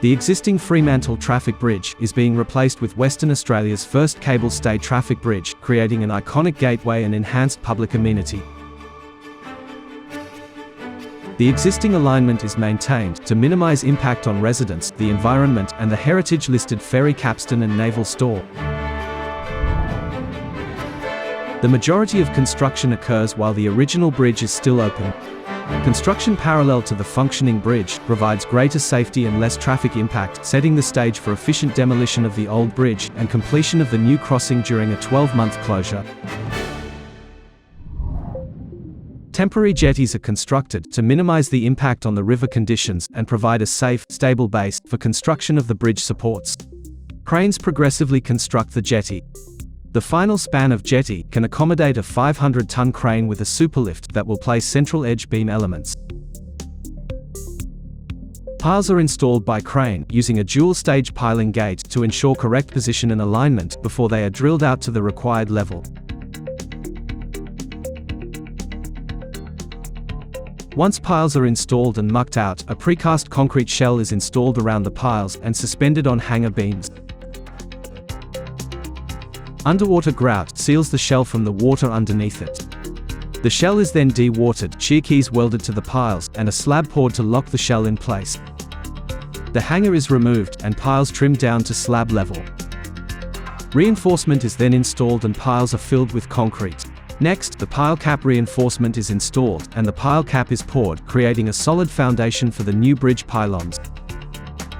The existing Fremantle traffic bridge is being replaced with Western Australia's first cable-stay traffic bridge, creating an iconic gateway and enhanced public amenity. The existing alignment is maintained to minimise impact on residents, the environment, and the heritage-listed ferry capstan and naval store. The majority of construction occurs while the original bridge is still open. Construction parallel to the functioning bridge provides greater safety and less traffic impact, setting the stage for efficient demolition of the old bridge and completion of the new crossing during a 12-month closure. Temporary jetties are constructed to minimize the impact on the river conditions and provide a safe, stable base for construction of the bridge supports. Cranes progressively construct the jetty. The final span of jetty can accommodate a 500-ton crane with a superlift that will place central edge beam elements. Piles are installed by crane using a dual-stage piling gate to ensure correct position and alignment before they are drilled out to the required level. Once piles are installed and mucked out, a precast concrete shell is installed around the piles and suspended on hanger beams. Underwater grout seals the shell from the water underneath it. The shell is then dewatered, shear keys welded to the piles, and a slab poured to lock the shell in place. The hanger is removed and piles trimmed down to slab level. Reinforcement is then installed and piles are filled with concrete. Next, the pile cap reinforcement is installed and the pile cap is poured, creating a solid foundation for the new bridge pylons.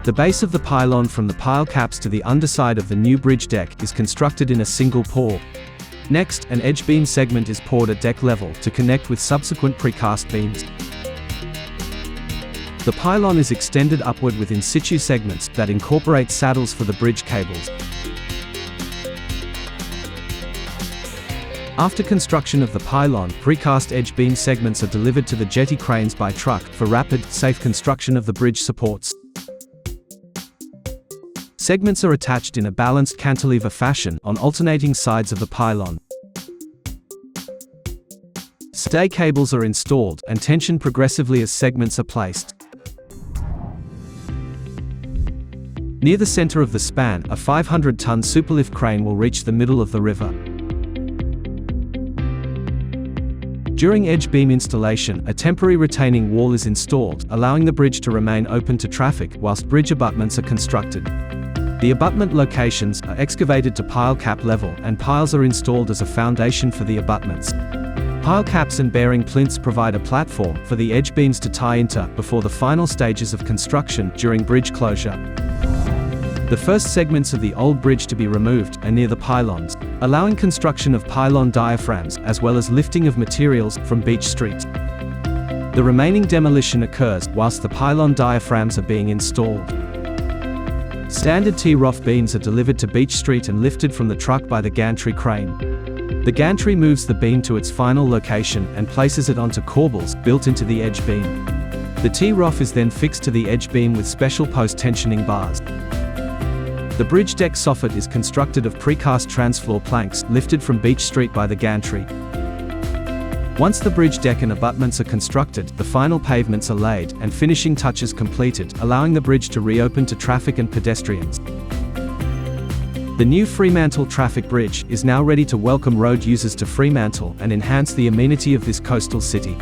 The base of the pylon from the pile caps to the underside of the new bridge deck is constructed in a single pour. Next, an edge beam segment is poured at deck level to connect with subsequent precast beams. The pylon is extended upward with in situ segments that incorporate saddles for the bridge cables. After construction of the pylon, precast edge beam segments are delivered to the jetty cranes by truck for rapid, safe construction of the bridge supports. Segments are attached in a balanced cantilever fashion on alternating sides of the pylon. Stay cables are installed and tensioned progressively as segments are placed. Near the center of the span, a 500-ton superlift crane will reach the middle of the river. During edge beam installation, a temporary retaining wall is installed, allowing the bridge to remain open to traffic whilst bridge abutments are constructed. The abutment locations are excavated to pile cap level and piles are installed as a foundation for the abutments. Pile caps and bearing plinths provide a platform for the edge beams to tie into before the final stages of construction during bridge closure. The first segments of the old bridge to be removed are near the pylons, allowing construction of pylon diaphragms as well as lifting of materials from Beach Street. The remaining demolition occurs whilst the pylon diaphragms are being installed. Standard T-ROF beams are delivered to Beach Street and lifted from the truck by the gantry crane. The gantry moves the beam to its final location and places it onto corbels built into the edge beam. The T-ROF is then fixed to the edge beam with special post-tensioning bars. The bridge deck soffit is constructed of precast transfloor planks lifted from Beach Street by the gantry. Once the bridge deck and abutments are constructed, the final pavements are laid and finishing touches completed, allowing the bridge to reopen to traffic and pedestrians. The new Fremantle traffic bridge is now ready to welcome road users to Fremantle and enhance the amenity of this coastal city.